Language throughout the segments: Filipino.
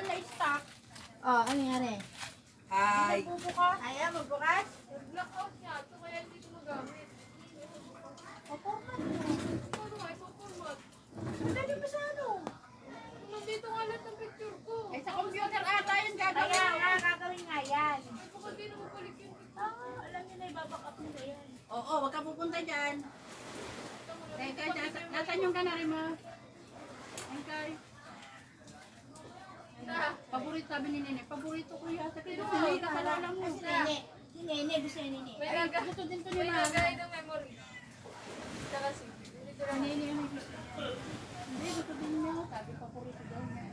doon na stock. Oh, ano nangyari? Hi! Magbubukas. Ayaw, magbukas? Blackout niya. Ito kaya hindi ko magamit. Papukat. Paano nga ipapormat? Dali mo sa ano? Nandito nga lahat ng picture ko. Eh, sa computer ata yun gagawin. Kaya nga, gagawin nga yan. Ay, baka di na mabalik yung picture. Alam niyo na, ibabackup nila yan. Oo, wag ka pupunta dyan. Teka, nasan yung kanari mo? Okay. Paborito sabi ni Nene. Paborito ko yan. Sa kaya hindi nakalala mo. Si Nene. Si Nene, gusto ni Nene. May Ay, naga. gusto din to ni May Mama. nagay ng memory. Saka si. Dito lang. Nene yung gusto. Hindi, gusto din niya. Sabi paborito daw niya.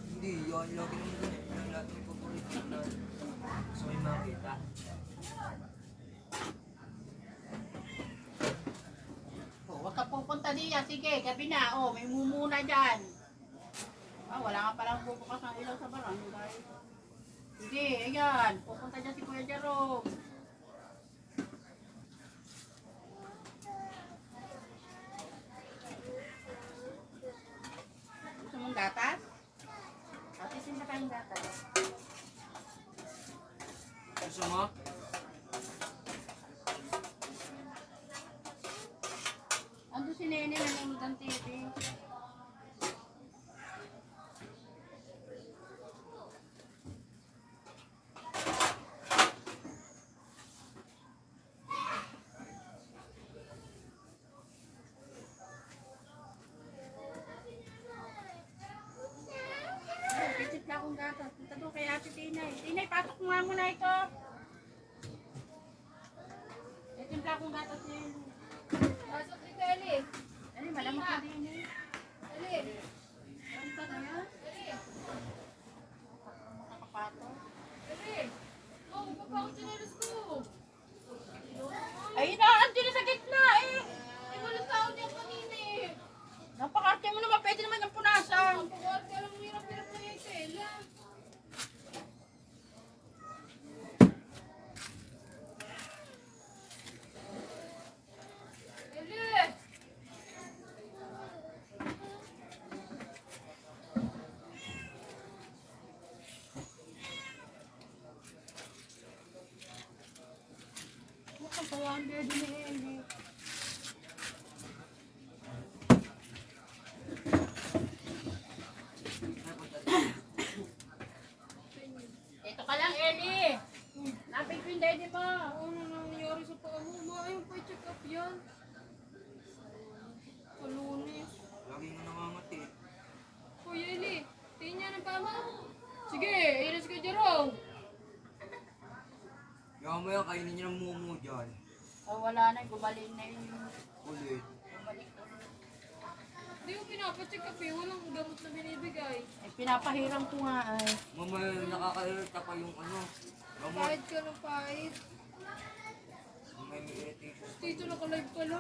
Hindi, yun. Lagi naman ganit ng lahat ng paborito na gusto may makita. Oh, wag ka pupunta diyan. Sige, gabi na. Oh, may mumuna dyan. Ah, wala nga palang bubukas ng ilaw sa barangay. Sige, ayan. Pupunta dyan si Kuya Jerome. Gusto mong gatas? Kasi sinta kayong gatas. Gusto mo? Ando si Nene nanonood ng TV. Kitip na akong gatas. Punta doon kay Ate Tinay. Tinay, pasok mo nga muna ito. Timpla akong gatas niya. Pasok ni Kelly. Ano, malamok na din eh. Kelly. Ano ka kaya? Kelly. Makakapato. Kelly. Oh, magpapakot siya na alas ko. Ay, inaantin na sa gitna eh. Eh, walang tao dyan kanina eh. Napakarte mo naman, pwede naman ang punasan. Pagkakot ka lang hirap-hirap na yung tela. Kelly. Mukhang kaya ang baby ni Eli. Ito ka lang, Eli. Napig ko yung daddy mo. Ano nangyari sa paa mo? Maayon pa i-check up yan. Kalunis. Lagi nga namamati. Kuya Eli, tingin niya ng paa mo. Sige, iris ka Jerome. Yaman mo yan, kainin niyo ng mumu dyan. Oh, wala na, gumaling na yun. Ulit. Bumalik na. Hindi ko pinapacheck up eh. Walang gamot na binibigay. Eh, pinapahiram ko nga ay. Mamaya nakakairita pa yung ano. Gamot. Pahit ka ng pahit. May irritation. Dito naka-live pala.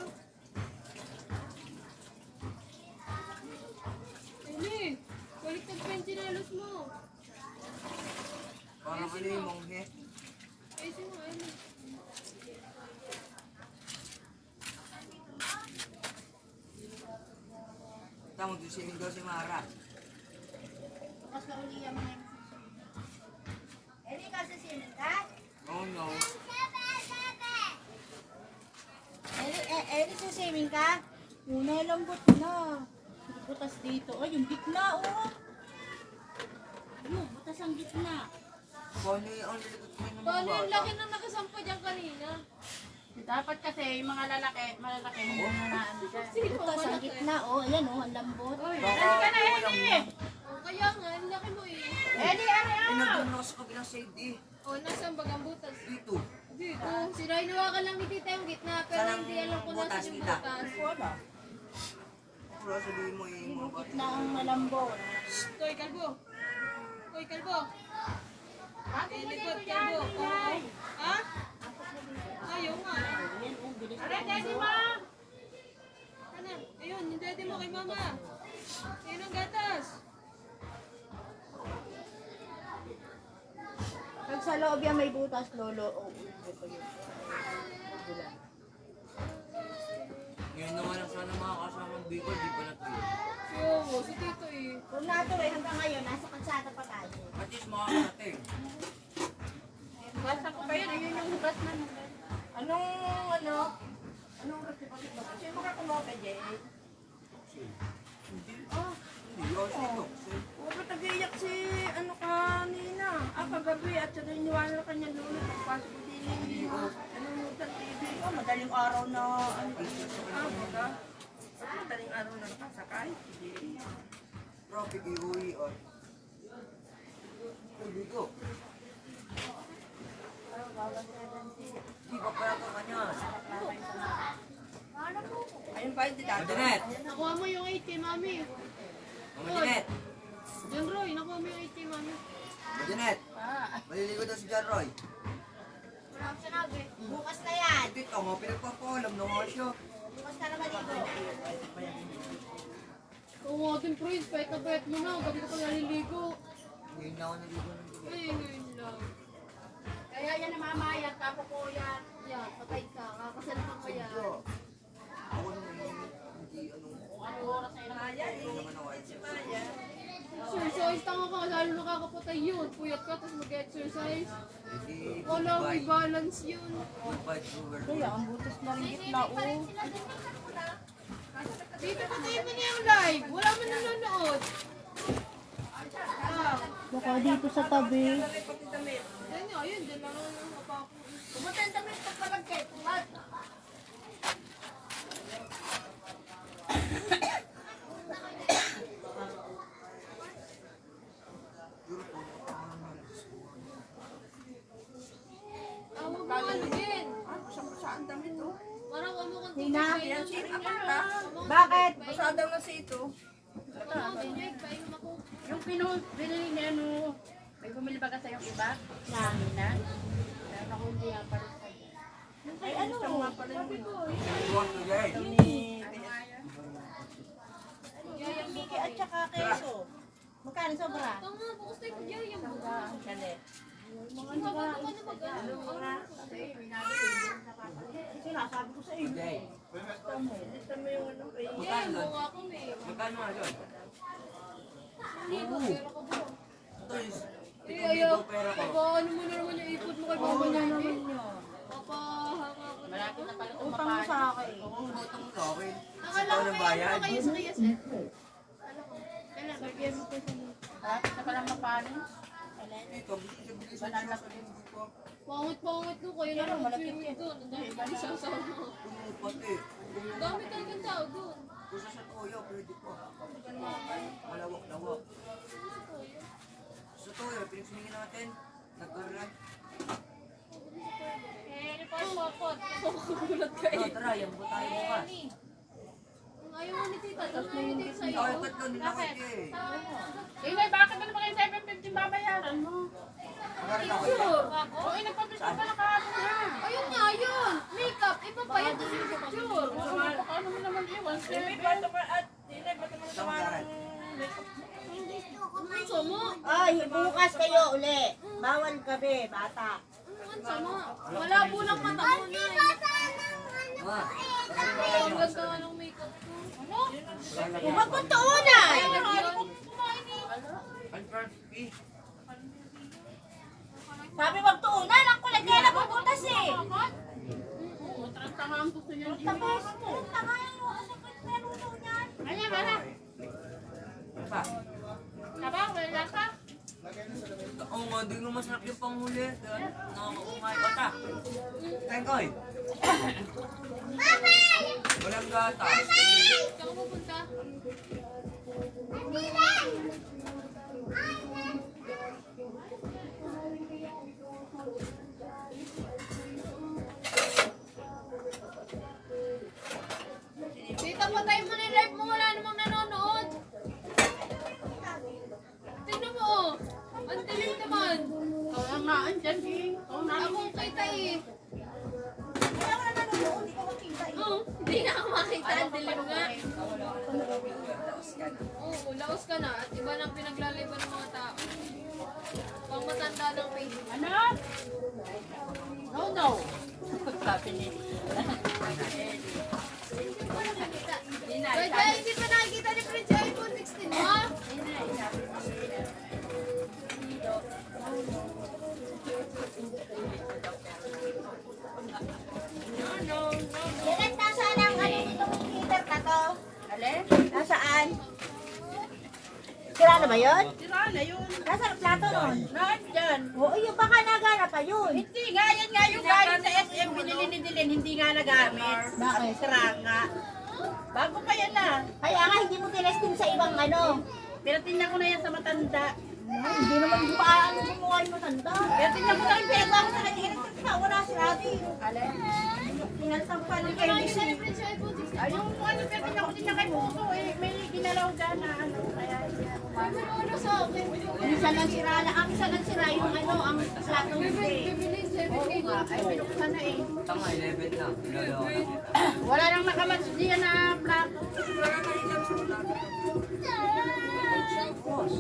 Eli, baliktad pa yung tinalos mo. Parang ano yung monghe. Ay, sino Eli? Tama, magsisiming daw si Mara. Bukas na uli yung mga Eli, kasasimin ka? Oh no. Eli, sasimin ka? Una, lambot na. Butas dito. Ay, yung gitna, oh. Ano, butas ang gitna. Paano yung likod mo ng Paano yung bata? laki na nakasampa dyan kanina? dapat kasi yung mga malalaki, hindi na naan dyan. Butas ang gitna, oh. Ayan, oh, ang lambot. Dali ka na, Eli! Oh, kaya nga, ang laki mo eh. Eli, ano? Pinagdun ako sa kabilang side eh. Oh, nasaan bagang butas? Dito. Dito. Sinainuwakan lang ni tita yung gitna, pero Saan ang hindi alam kung butas, nasa yung tita? butas. Wala. Pero sabihin mo yung mga bata. Gitna ang malambot. Toy, kalbo. Toy, kalbo. Ate, Eh, mo likod, dito yan, kalbo. Eli. Ha? Ayaw nga. Ayan, oh, bilis Ano, daddy mo? Ano? Ayun, yung daddy mo kay mama. Ayun ang gatas. Pag sa loob yan may butas, lolo. Oh, ito yun. Ngayon naman lang sana mga kasamang Bicol, di pa natuloy. Oo, si Tito eh. Kung natuloy hanggang ngayon, nasa kalsada pa tayo. At least makakarating. Basta ko pa yun, ayun yung hugas na nung. Anong oras ba? Kasi makakulaw ka, Jay. Hindi. Hindi, ayos ito. Bakit nag-iiyak si ano kanina? Kagabi at sa iniwan na kanya lolo. Pagpasok ko din nanonood ng TV. Madaling araw na Baga. Madaling araw na nakasakay. Traffic, iuwi. Dito. Hindi pa pala ka kanya. Ayun ba, hindi dati. Janet! Nakuha mo yung 80, mami. Mama Janet! John Roy, nakuha mo yung 80, mami. Mama Janet! Maliligo daw si John Roy. wala akong sinabi. Bukas na yan. Dito nga, pinagpapaalam na nga siya. Bukas na naman dito. Oo nga din, Prince. Pahit na pahit mo na. Gabi ko pa naliligo. Ngayon na ako naligo ng gabi. Ay, ngayon lang. Kaya yan namamayat, tapo ko yan. Yan, patay ka. Kakasal ka pa yan. Ako naman hindi Ano oras na yun? hindi naman ako Exercise, tanga ka. Lalo nakakapatay yun. Puyat ka, tapos mag-exercise. Hindi, Wala, may balance yun. goodbye sugar. Kaya ang butas na rin gitna. Dito, patayin mo na yung live. Wala man nanonood. Baka dito sa tabi. Yan nga, yun. Diyan lang ang kapako. Pumunta ang damit sa palagkay. Pumat. Awag mo alugin. Saan damit to? Parang ano kung Tina? Yan si Apata. Bakit? Basa daw na si ito. Painom ako. Yung binili ni ano, may bumili ba ka sa yung iba? Namin na. Meron ako hindi nga pa rin sa'yo. Ay ano? Sabi ko, Iwan ko yan. Yung Miki at saka keso. Magkano sobra? Tama, bukas tayo kudyaya mo. Dali. Habang ka na mag-ano. Sinasabi ko sa iyo. Jay, ito mo yung ano kay... Yeah, mo nga kami. magkano nga doon? Libo, pero ko ba? Ito is, Eh, 2,000 ayaw. pera ko. Papaano mo na naman yung ipot mo kay mama niya? Papahanga ko na. Malapit na pala Utang mo sa akin. Ang utang mo sa akin. Akala Ikaw ko na kayo bayad. kayo sa KSF. Akala ko. Kailan? Bigyan mo ko sa mga. Malapit na pala mapanis. Dito, bilis sa ko. Pangit-pangit no, kayo na lang swimming doon. Ang dami pa sa sama. Pati. Ang dami talagang tao doon. Kusa sa toyo, pwede po. Malawak-lawak. Sa toyo, pinagsumingin natin. Nagkaroon. Eh, report. Makukulat kayo. Tara, yan po tayo bukas. Ang ayaw mo ni tita, tapos may hindi sa'yo. Tayo tatlo, nilakit eh. Inay, bakit ano ba kayo 750 babayaran mo? Magaling ako. Sure. O, inagpapis ka pala kahapon na. Ayun nga, yun. Makeup, iba pa yan. Tapos yung picture. Paano mo naman iwan? Hindi ba ito ka at... Hindi ba ito mga Samaran. Ang sama. Ay, bukas kayo uli. Bawal gabi, bata. Ang sama. Malabo lang mata mo na eh. Ma, Ang ganda nga ng makeup ko. Ano? Magpuntuunan! unperfect. Sabi magtuunan, ang kulit kaya nabubutas eh. Tanga ang gusto niya. Tapos, tanga yan mo. Ano ba yung menuno niyan? Ano ba? Pa, Tabang, wala ka? oo nga, di mo masarap yung panghuli. Nakakakumay. Bata. Tengkoy. Walang gata. Saan ka pupunta? Tita, patay mo na yung live mo. Wala namang nanonood. Tingnan mo oh. Ang dilim naman. Ikaw lang nga, andyan eh. Akong kita eh. Kaya ka na nanonood, hindi ko makita eh. Oo, hindi nga ako makita. Ang dilim nga. Oo, laos ka na. At iba nang pinaglaliban ng mga tao. Pang matanda ng Facebook. Ano? No. Sabi ni... Kaya hindi pa nakikita ni Prince iPhone Sira na ba yun? Sira na yun. Nasaan ang plato nun? Nandyan. Oo, yung baka nagana pa yun. Hindi nga, yan nga yung galing sa SM. Binili ni Dylan, hindi nga nagamit. Bakit? Sira nga. Bago pa yan ah. Kaya nga, hindi mo tinesting sa ibang ano. Pinatingnan ko na yan sa matanda. Hindi naman paano gumawa yung matanda. Pinatingnan ko na yung pinagawa ko sa kanya. Wala si Ate. Alin? Pinatang pa ni Candice. Ay, yung ano, pinatingnan ko din na kay Puso eh. May ginalaw dyan na ano. Kaya Minsan lang sira na. Ang isa lang sira yung ano, ang plato hindi. oo nga. Ay, pinuksan na eh. Tama, 11 na. Pinagawa na. Wala nang nakamatch diyan na plato. Boss.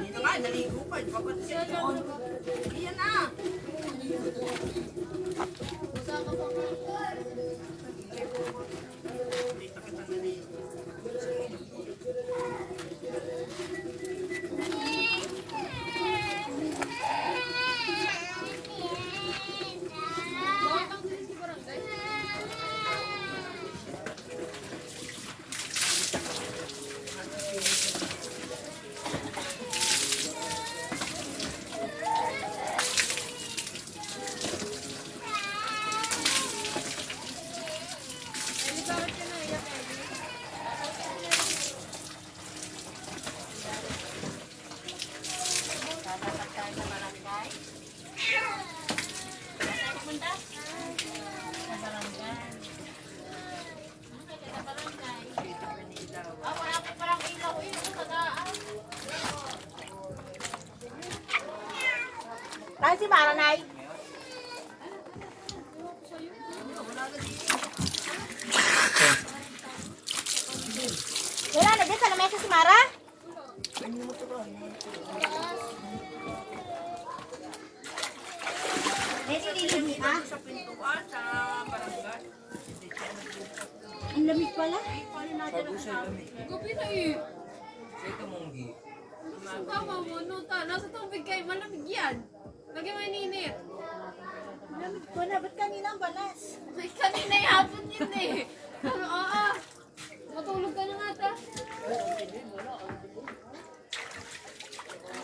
Dito nga, naligo pa. Papatiyan doon. Iyan na. Tayo si Maranay. Wala na din sa lamesa si Mara? May nililihi ah. Sa pintuan, sa barangay. Ang lamig pala. Pag-usay kami. Gabi na eh. Sa ito monggi. Tama mo, no, nasa tubig kayo, malamig yan. Lagyan mo ininit. Lamig pala. Ba't kanina ang balas? Ay, kanina yung hapon yun eh. Ano, oo. Matulog ka na nga ta.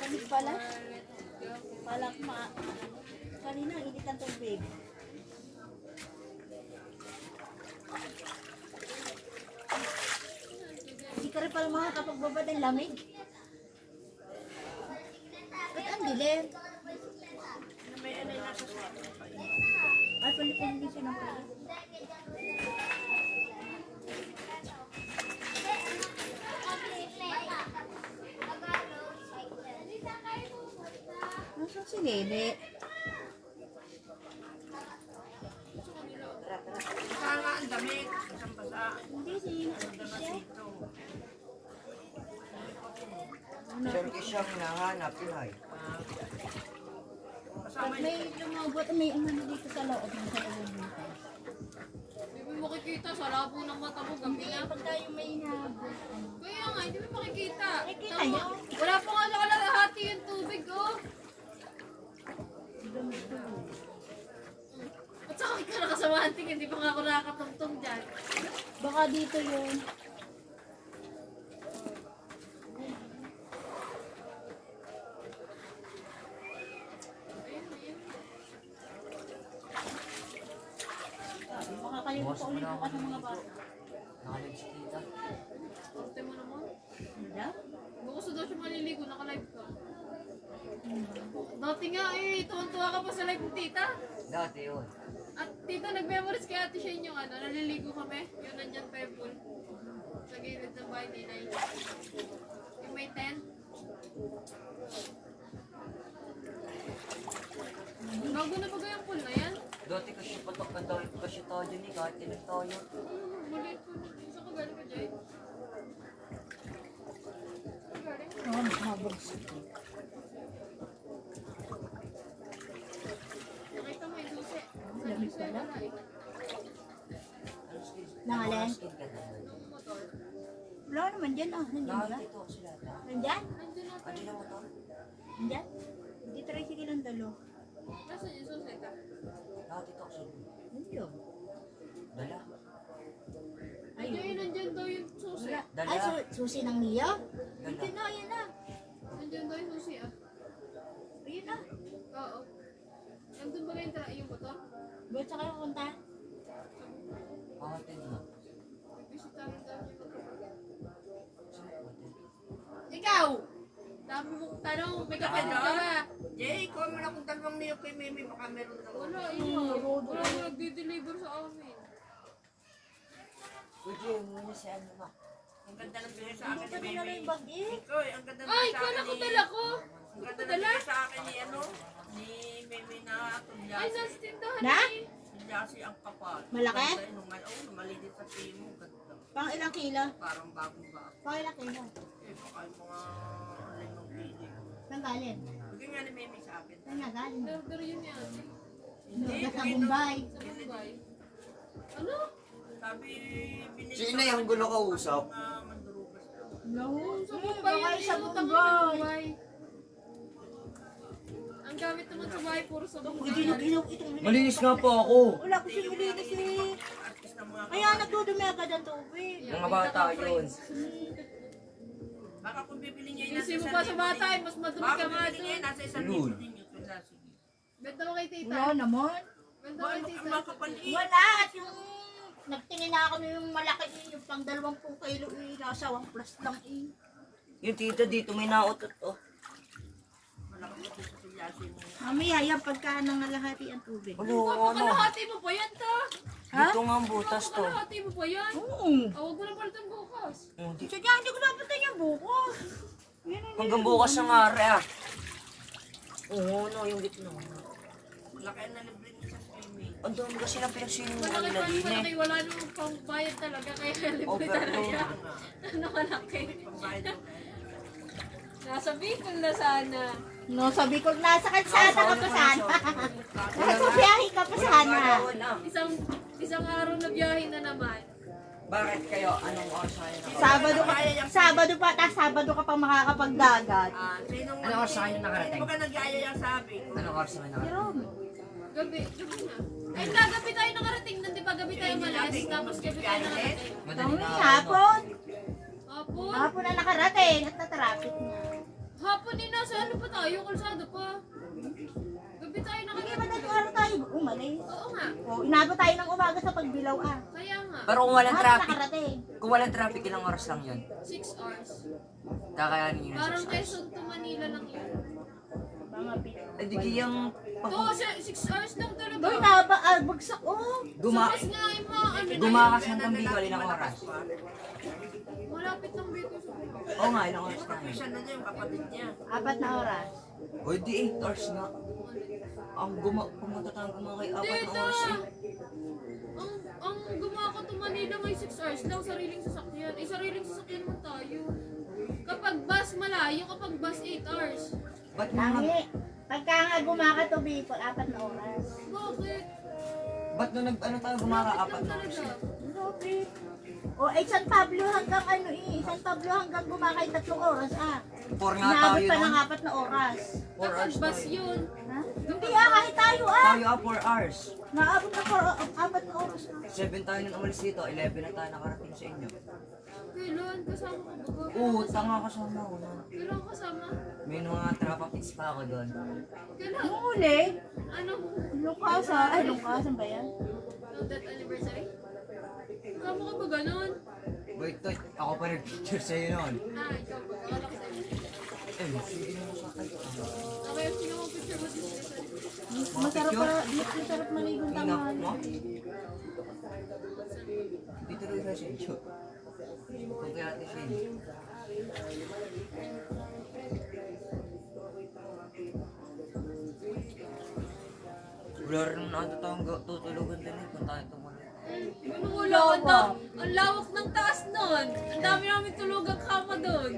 Lamig pala. Palak kanina ang init ng tubig. Hindi ka rin pala makakapagbaba ng lamig. Ba't ang dilim? Ay, palitin din siya ng pala. Nasaan si Nene? Sana ang damit. Isang basa. Hindi si siya. Siyempre siyang hinahanap yun ay. Pag may lumabot, may umano dito sa loob ng sa loob dito. Hindi mo makikita sa labo ng mata mo gabi na. Pag tayo may inabot, Kaya nga, hindi mo makikita. Makikita Tama. yun. Wala pa nga nakalahati yung tubig, oh. At saka ka nakasamahan tingin, hindi pa nga ako nakakatungtong dyan. baka dito yun. Baka kayo Boss, pa ulit wala bukas akong ng mga dito. bata. Nakaligsikita. Korte mo naman. Ano daw? Bukas na daw siya maliligo, naka-live ka. Dati nga eh, tuwan-tuwa ka pa sa live ni tita. Dati yun. At tita, nag-memories kay ate Shane yung ano, naliligo kami. Yung nandyan pa yung pool. Sa gilid ng bahay ni Nay. Yung may tent. Bago na ba yung pool na yan? Dati kasi patok ka tayo kasi tayo dyan eh. Kahit ilan tayo. Maliit po. Saan ka galing ka, Jay? Saan ka galing? Nakita mo yung dulce. Sa dulce wala eh. Nangalan? Ng motor. Wala naman dyan, ah. Nandiyan ba? Dito sila. Nandyan? Nandiyan natin. Ano na motor? Nandyan? Hindi tricycle ang dalo. Nasaan yung suseta? Dito sila. Nandiyan. Dala. Ayun, nandiyan daw yung susi. Wala. Dala. Ay, susi ng Nia? Dala. Nandiyan na, ayan na. Nandiyan daw yung susi ah. Ayun na. Oo. Nandun ba yung yung motor? Ba't sa kayo punta? Pahatid na. Bibisitahin daw yung motor. Ikaw! Dami mong tanong, may Kapatid kapatid ka ba? Jay, ikaw mo na kung dalawang niyo kay Mimi, baka meron daw. Wala, yun. Wala mo nagdi-deliver sa amin. Kuya, muna si ano ma. Ang ganda ng bigay sa Hindi akin pa ni dinala Mimi. yung bag eh. Ikaw, ang ganda ng Ay, bigay sa kala akin ko ni... dala ko. Ang ganda ng Dala? bigay sa akin ni ano, ni Mimi na Ay, tulyasi. nasa tindahan Na? eh. Tulyasi ang kapal. Malaki? Ganda, maliit sa timo. Ganda. Pang ilang kilo? Parang bagong bago. Pang ilang kilo? Eh, baka yung mga limang pili. Saan galing? Bigyan nga ni Mimi sa akin. Saan nga galing? Order yun yan. Hindi, Sa bigyan Bombay. Sa Mumbai. Ano? Sabi, binili Si Inay ang gulo kausap. mga mandurugas daw. No. Sa Mumbai Baka yan. sa Inutang mo sa Bombay. Mumbai. Ang gamit naman sa bahay, puro sa Hindi Mumbai. nag-ilaw itong Malinis nga po ako. Wala ko siya malinis eh. Artist ng mga Kaya nagdudumi agad ang tubig. Mga bata yun. Baka kung bibili niya yun, Isip mo pa sa bata, eh, mas madumi Baka ka kung nga bibili niya yun, doon. nasa isang Lul. libo din yun. Wala, sige. Benta mo kay tita. Wala naman. Benta mo kay tita. Makapaliit. Wala. At yung nagtingin na kami yung malaki yung pang 20 kilo eh. Nasa 1 plus lang eh. Yung tita dito may nautot oh. Malaki mo sa tulyasi mo. Mamaya yan pagka nangalahati ang tubig. Ano, ano? Kalahati mo pa yan, ta. Dito nga ang butas to. Kalahati mo pa yan. Oo. Huwag mo na palitan bukas. Hindi. Sadya hindi ko napunta yung bukas. Yan ang Hanggang bukas ang are ah. Oo, no, yung gitna. Malaki ang nalibre niya sa swimming. Ang dami kasi ng pinagsinuhan Malaki nila pa, din eh. malaki. Wala namang pang bayad talaga. Kaya libre Overload. talaga. Ano malaki? Pambayad mo. Nasa Bicol na sana. No, sabi ko, nasa kalsada ka pa sana. Nasa biyahe ka pa sana. Isang araw na biyahe na naman. Bakit kayo? Anong oras kayo na? Sabado pa, Sabado ka pa makakapagdagat. Sinong Ano oras kayo nakarating? Hindi mo ka nagyayayang sabi. Anong oras kayo nakarating? Jerome, Gabi na. Ay, gabi tayo nakarating nun, di ba? Gabi tayo malas. Tapos gabi tayo nakarating. Madali na. hapon. Hapon? Hapon na nakarating at na-traffic na. Hapon din nasa ano pa tayo? Kalsada pa. Gabi tayo Hindi ba nakarating. nag-araw tayo umalis? Oo nga. O, inabot tayo ng umaga sa pagbilaw ah. Kaya nga. Pero kung walang Hapon traffic, nakarating. kung walang traffic, ilang oras lang yun? 6 hours. Kakayanin yun Parang 6 hours. Quezon to Manila lang yun. Mga bit. Eh, di kayang Oo, 6 hours lang talaga. Doy, bagsak oh. Tapos nga yung mga ano na Gumakas hanggang Bicol, ilang oras? malapit ng Bicol sa Bicol. Oo nga, ilang oras lang yun. Siya na niya yung kapatid niya. 4 na oras. O di 8 hours nga. Pumunta tayong gumakay 4 na Tita! oras eh. Ang gumako to Manila may 6 hours lang, sariling sasakyan. Eh, sariling sasakyan mo tayo. Kapag bus, malayo. Kapag bus, 8 hours. Ba't mga, Tangi. Pagka nga gumaka to Bicol, 4 na oras. Bakit? ba't nung ano tayo gumaka 4 na oras Talaga. eh? Grabe. O, San Pablo hanggang ano eh. San Pablo hanggang gumakay 3 oras ah. 4 nga Inaabot tayo pa nun. ng 4 na oras. 4 Kapag hours bus tayo. yun. Ha? Hindi ah, kahit tayo ah. Tayo 4 hours. Naabot na 4 na oras ah. 7 tayo nung umalis dito, 11 na tayo nakarating sa inyo. Kailan? Kasama ka ba? Oo, tanga kasama ko na. Kailan kasama? May mga traffic pa ako doon. Kailan? Nung huli, Ano? Lungkasan ba yan? Ng death anniversary? Kasama ka ba ganun? Wait, Toy, ako pa nag-picture sa'yo noon. Ah, ikaw ba? Akala ko sa'yo. Eh, sige naman sa akin. Okay, sino mo picture mo dito sa Masarap pa, masarap maligong Inap tanghali. mo? Dito rin sa sityo. Kung kaya natin siya. Wala rin na ito tayong tutulugan din eh kung tayo tumuloy. Ano wala? Ang lawak ng taas nun. Ang dami namin tulugang kama doon.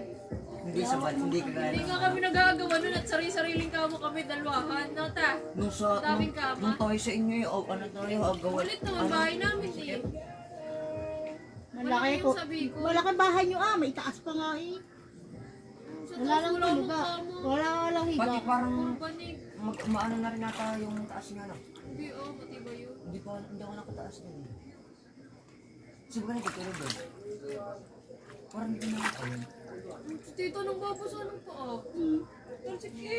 Hindi sa bal, hindi kagaya Hindi nga kami nagagawa nun at sarili-sariling kama kami dalwahan. No, ta? Nung sa, Daming kama. nung tayo sa inyo yung, ano tayo, agawan. Ulit naman bahay namin eh. Laki Malaki ko. yung sabi ko. Malaki bahay nyo may itaas pa nga eh. Sa Wala taas lang wala akong higa. kamo. Wala lang higa. Pati parang Panig. maano na rin nata yung taas nga na. Hindi matibay yun. Hindi ako nakataas nun. Subukan natin tulog doon. Parang hindi na ako yun. Si tito nang babasa ng paa. Pero sige.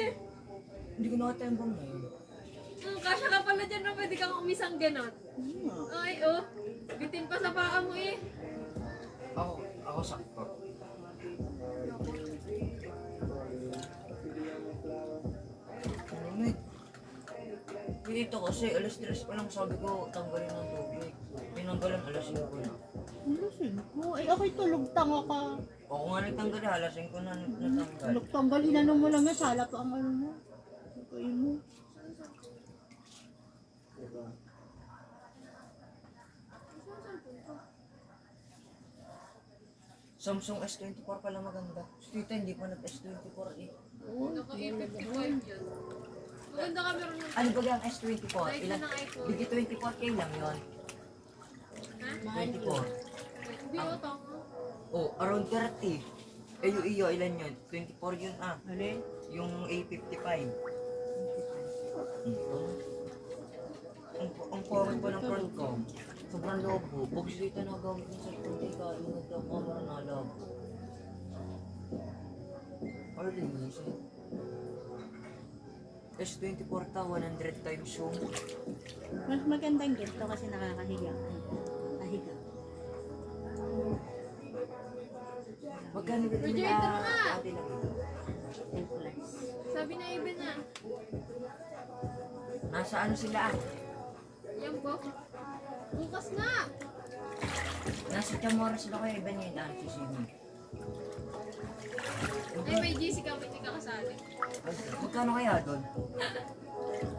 Hindi ko nakatembang na yun. Kasya ka pala dyan na pwede kang umisang ganon. Ay, oh. Bitin pa sa paa mo eh. Ako sakto. Ano dito kasi alas 3 pa lang sabi ko tanggalin ng tubig. Tinanggalan alas 5 na. Lusin ko. Ay, ako'y tulog tanga ka. Ako nga nagtanggal alas 5 na natanggal. Tulog tanggal, inano mo lang yan. Sala pa ang ano mo. Lutuin mo. Samsung S24 pala maganda. Tita, hindi pa nag-S24 eh. Naka-A55 yan. Maganda camera nun. Ano ba yung S24? Kahit Ilan? na ng iPhone. Bigi 24K lang yun. Ha? 24. Hindi o, tama. Oh, around 30. Eh, yung iyo, ilan yun? 24 yun ah. Alin? Yung A55. Ang pangit pa ng front ko. Sobrang lobo. Bugs dito na gamit ng cellphone ko. Kaya yung camera na lobo. Or linisin. S24 ta, 100 times zoom. Mas magandang ganito kasi nakakahiga. Nakahiga. Magkano ba Projector nga! ate lang ito? 10 plus. Sabi na Iben na. Nasa ano sila ah? Yan po. Bukas na. Nasa Chamora sila kaya iba niya yung si Simi. Ay, may GC ka, may ka kasali. Magkano kaya doon?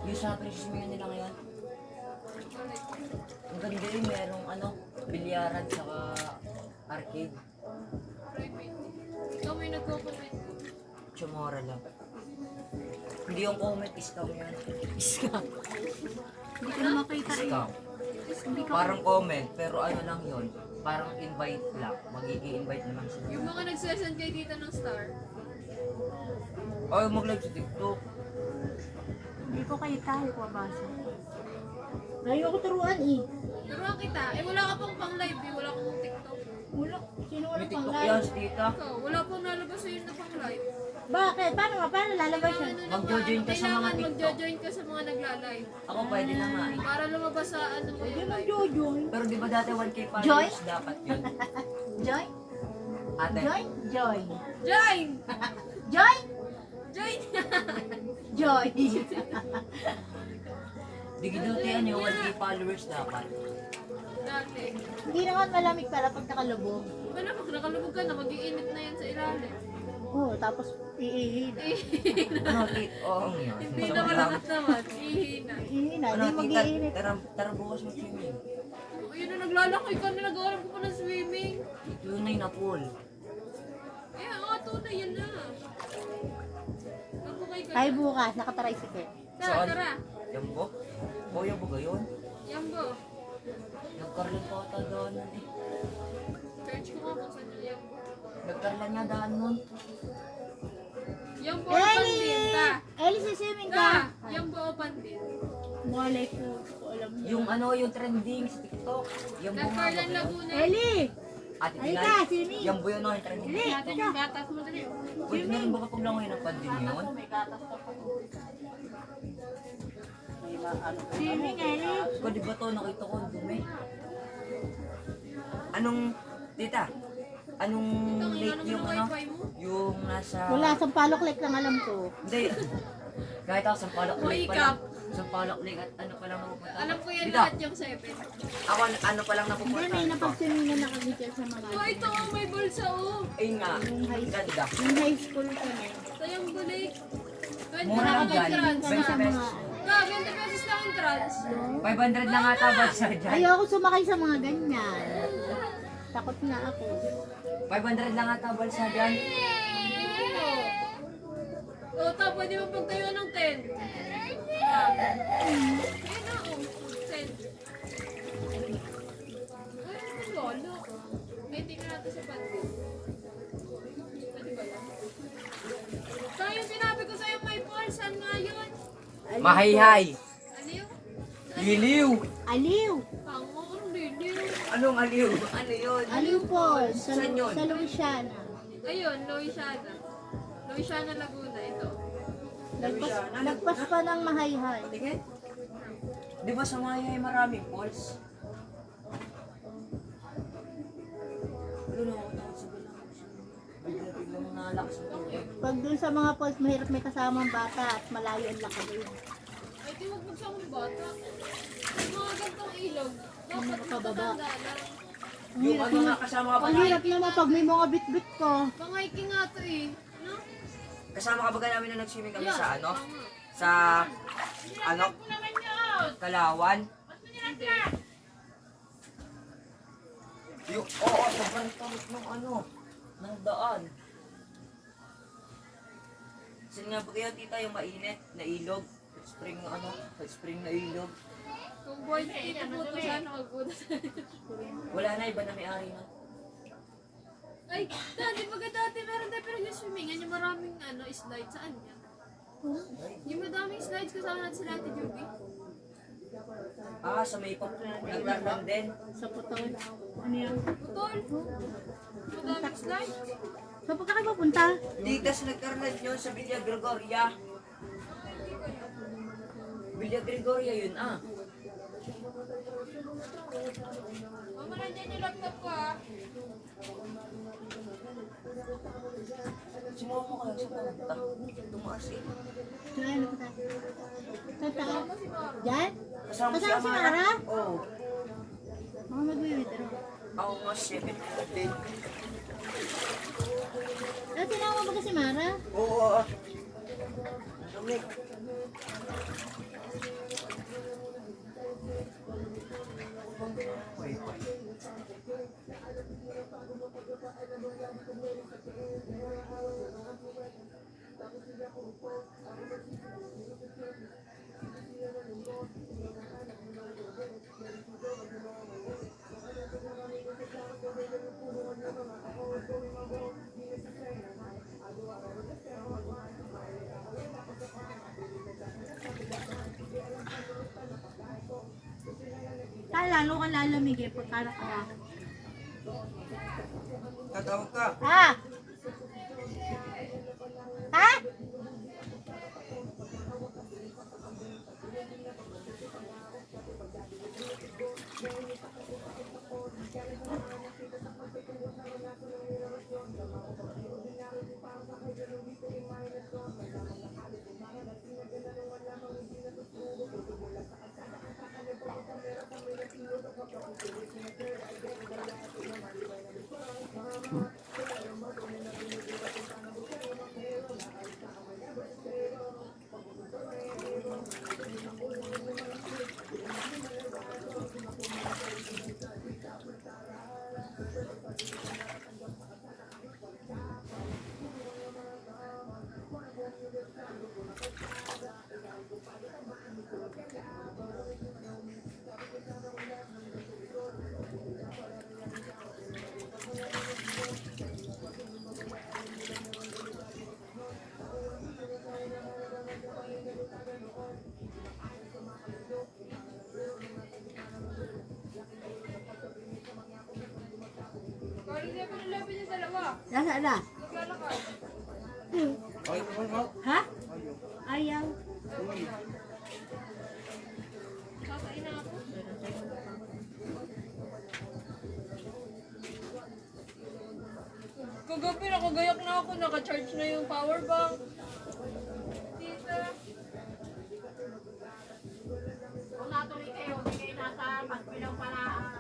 Yung sa presyo nila ngayon? Ang ganda rin, merong ano, bilyaran saka arcade. Private. Ikaw may nagko-comment. Chamora lang. Hindi yung comment, scam yan. Scam. Hindi ko na makita rin. Scam. Parang comment, pero ano lang yun. Parang invite lang. Mag-i-invite na lang sila. Yung mga nagsesend kay tita ng star. Ay, mag-live sa TikTok. Hindi ko kayo tayo mabasa. Layo ako turuan eh. Turuan kita. Eh, wala ka pang pang live eh. Wala kang TikTok. Wala. Sino wala May pang TikTok live? yan, si tita. Ikaw, wala pang nalabas sa'yo na pang live. Bakit? Paano nga? Paano lalabas siya? Kailangan Mag-join ka sa mga kailangan TikTok. mag-join ka sa mga nagla-live. Ako pwede na nga eh. Para lumabas sa ano mo Hindi yung live. mag-jojoy. Pero di ba dati 1K Joy? followers dapat yun? Joy? Ate, Joy? Joy. Join! Joy? Join! Joy. di dati ano yung 1K followers dapat. Dati. Hindi naman malamig pala pag nakalubog. Wala, pag nakalubog ka na, mag-iinit na yan sa ilalim. Oo, tapos iihin. Ano, tita? Oo nga. Hindi na malakot naman. Ihina. Iihin na, Ano, hindi tita? mag-iinit. Tara bukas mag-swimming. Ayun na, naglalakay ka na, nag-aaral ko pa ng swimming. Tunay na pool. Eh, oo, tunay yan na. Magkukay ka. Ay bukas, nakatricycle. Tara, Saan? tara. Yambo? O, yambo ba yun? Yambo. Nagkarlan pa ata daan nun eh. Search ko nga kung saan yung Yambo. Nagkarlan nga daan nun. Yambo o Pandin, ta. Ellie, sisimming Ta, ka. Yambo o Pandin. Malay ko, ko alam niya. Yung ano, yung trending sa TikTok. Yambo nga ba Nagkarlan yun? Laguna. Ellie! Ate Ay Tinay. ka, swimming. Yambo yun o, yung trending. Ellie, Natin yung gatas mo dali. Pwede na rin ba kapag lang ngayon ang pandin yun? May gatas ka pa. May ano. Swimming, Ellie. Pwede ba to? Nakita ko ang dumi. Anong, tita? Anong Itong lake inano mo yung ng ano? wifi mo? Yung nasa... Wala, Sampaloc Lake lang alam ko. Hindi. Kahit ako sa Palak Lake pa lang. Mahikap. Sa Palak Lake at ano pa lang napupunta. Alam ko yan Dito, lahat yung 7. ako ano pa lang Hindi, napupunta. may napag-swimming na nakagityan sa mga... Oh, ito oh, may bulsa oh. Ayun nga. Yung high school. Ganda. Yung high school ka na. Sa yung bulik. Mura lang dyan. entrance. 20 sa pesos. mga... Ka, 20 pesos lang entrance. 500 na nga tabag sa dyan. Ayoko sumakay sa mga ganyan. Takot nga ako. 500 lang nga tabag sa dyan. Oh, ta, pwede mo pagtayo ng 10. Ah. Ayun na, oh. 10. Ay, ano lolo? tingnan natin sa bandit. Pwede ba lang? Saan yung sinabi ko sa'yo may pulse? Saan nga yun? Mahayhay. Ano yun? Liliw. Aliw. Pango, ang liliw. Anong aliw? Ano yun? Aliw po. Sa, Saan yun? sa Louisiana. Ayun, Louisiana. Louisiana, Laguna, ito. Lagpas pa ng mahayhay. Tingin. Di ba sa Mahayhay maraming falls? Ano na ako takot sa bilang? Biglang nalakas ang tubig. Pag dun sa mga falls, mahirap may kasamang bata at malayo ang lakad yun. Ay, di wag magsamang bata. Yung mga gantong ilog, dapat Nakababa. matatanda lang. Yung ano na kasama ka ba Ang na? hirap naman pag may mga bit-bit ko. Pangayki nga to eh. No? Kasama ka ba namin na nag-swimming kami Yes, sa ano? tama. Sa ano? Kalawan? Hindi. Yung, oo, sobrang tarik ng ano, ng daan. Saan nga ba kaya tita yung mainit na ilog? Spring ano? Spring na ilog. Kung boy dito buto sana magbuto. Wala na, iba na may-ari na. Ay, dati dati meron tayo pero yung swimmingan, yung maraming ano, slide. Saan yan? Yung madaming slides kasama natin sila Ate Juby. Ah, sa may naglarlan din. Sa putol. Ano yan? Putol. Madaming slides. Saan pa kayo pupunta? Dito sa nagkarlan yun sa Villa Gregoria. Villa Gregoria yun ah. Mama, nandiyan yung laptop ko ah. Sumama mo kaya sa punta. Tumaas eh. Saan ano pa tayo? Saan tayo? Diyan? Kasama si Kasama si Amara? Mara? Oo. Mga mag-withdraw. Ako nga 7 din. Ah, tinawag mo ba si Mara? Oo. Dumi. Wait. Lalo ka lalamig eh, pagka nakawa. Tatawag ka. Ha? Ha? Kali niya pa nilapit yung dalawa. Nasa na? Naglalakad. Ha? Ayaw. Kakain na ako. Kagabi nakagayak na ako, naka-charge na yung power bank. Tita. Kung natuloy kayo, hindi kayo nasa pagpilang palaan.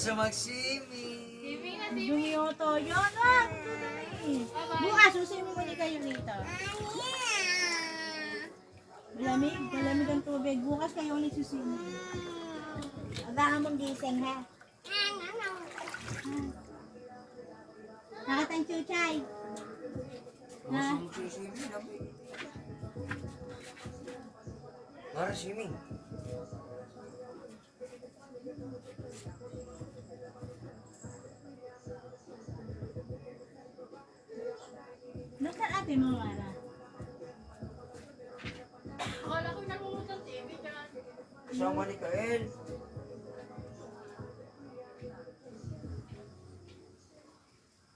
sa mag-swimming. Swimming na, Dumi swimming. yung to. Yun, ah. Dumi. Bye-bye. Bukas, susimin mo ni kayo rito. Malamig, malamig ang tubig. Bukas kayo ulit susimin. Agahan mong gising, ha? Nakatang chuchay. Ha? Gusto mo swimming, Dabi? Mara, swimming. Nasaan ate mo, Mara? Akala ko nanonood ng TV dyan. Kasama ni Kael.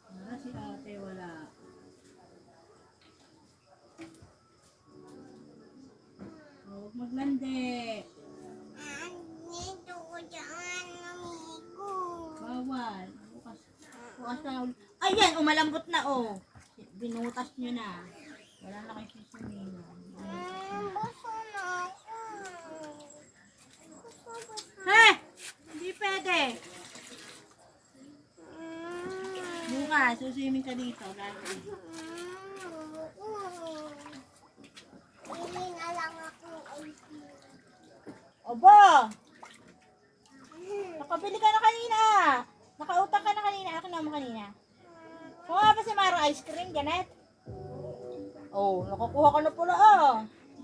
Mara, si ate wala. Huwag maglandi. Bawal. Bukas. Bukas na ulit. Ayan, umalambot na oh. Binutas nyo na. Wala na kayo susunod. Ha? Hindi pwede. Bukas, suswimming ka dito. Lagi. Obo! Nakabili ka na kanina. Nakautang ka na kanina. Akin naman kanina. Kuha ba si Maro ice cream, Janet? Oh, nakakuha ka na pala ah.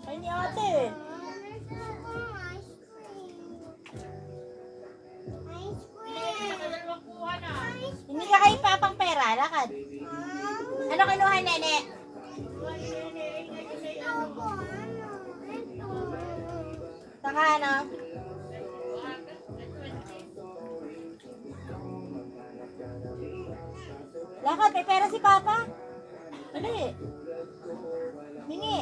Kaya ni ate. Dalawang kuha na. Hindi ka kay papang pera, lakad. Ano kinuha, nene? Saka ano? Lakad, may pera si Papa. Dali. Hingi.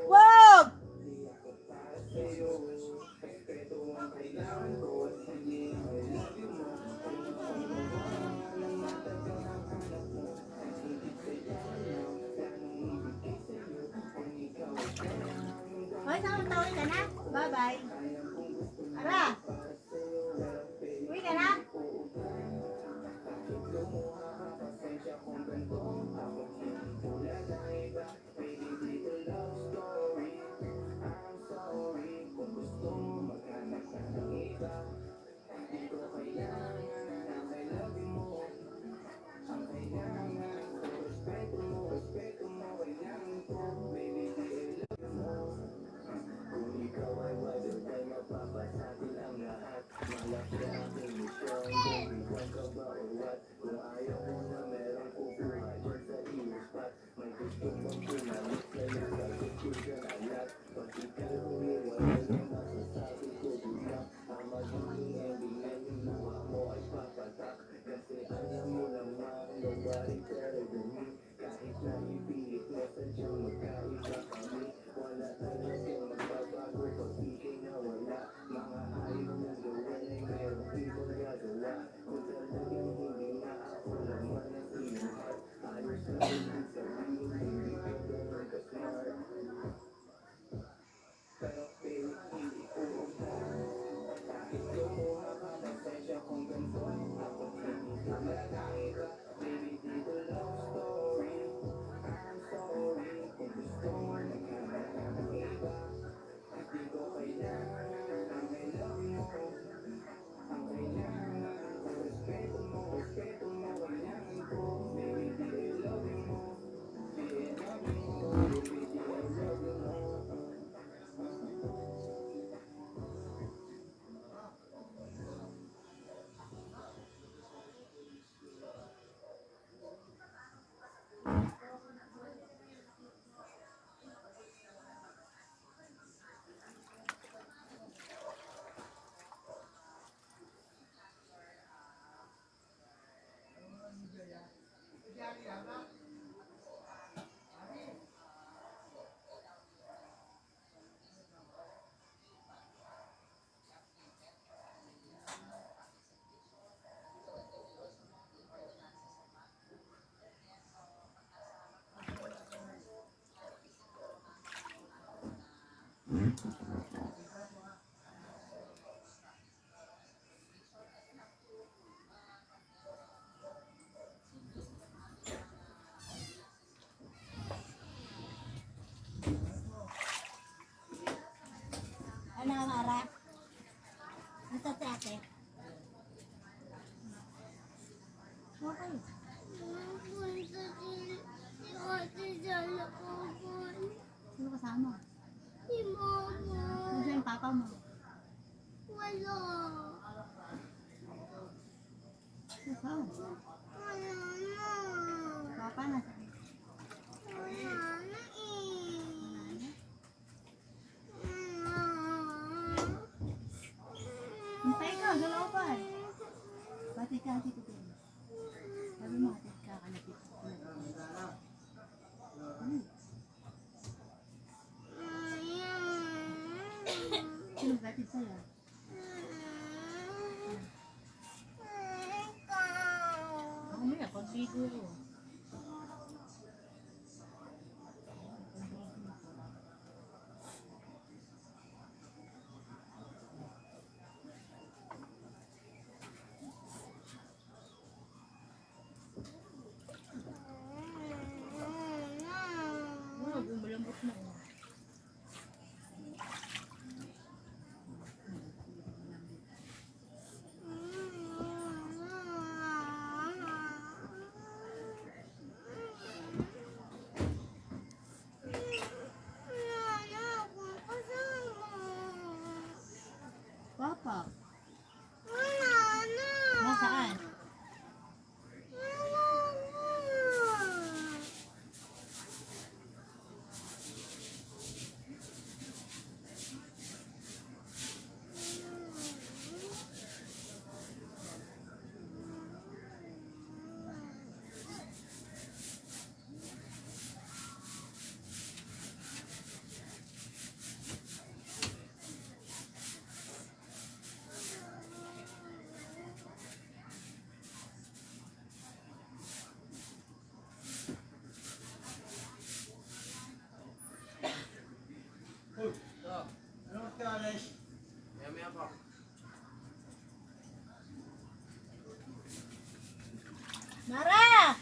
Wag! Hoy, saan ang tawin ka na? Bye-bye. Ara! Uwi ka na? Ano nga, Mara? Ito si ate. Okay. Sino kasama? Si Mama. Sino yung papa mo? Wala. Ikaw. Wala na. Papa na sa Wala na eh. Hintay ka, sa looban. Pati ka, Tito Tim. Sabi mo, hatid ka, kalapit. Sino gatid sa'yo? Mamaya, pag-bigo ko. Bumalambot na. Papa, nasaan? Maya pa. Mara!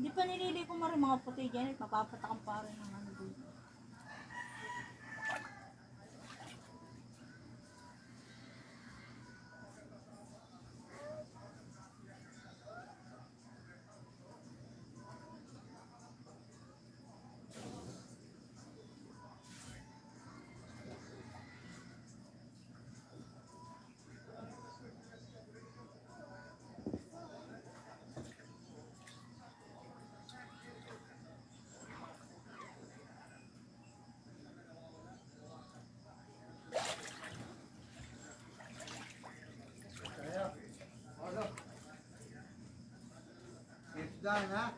Hindi pa nilili ko rin mga puti dyan. Mapapatakan pa rin ng ano dito. It's done, ha?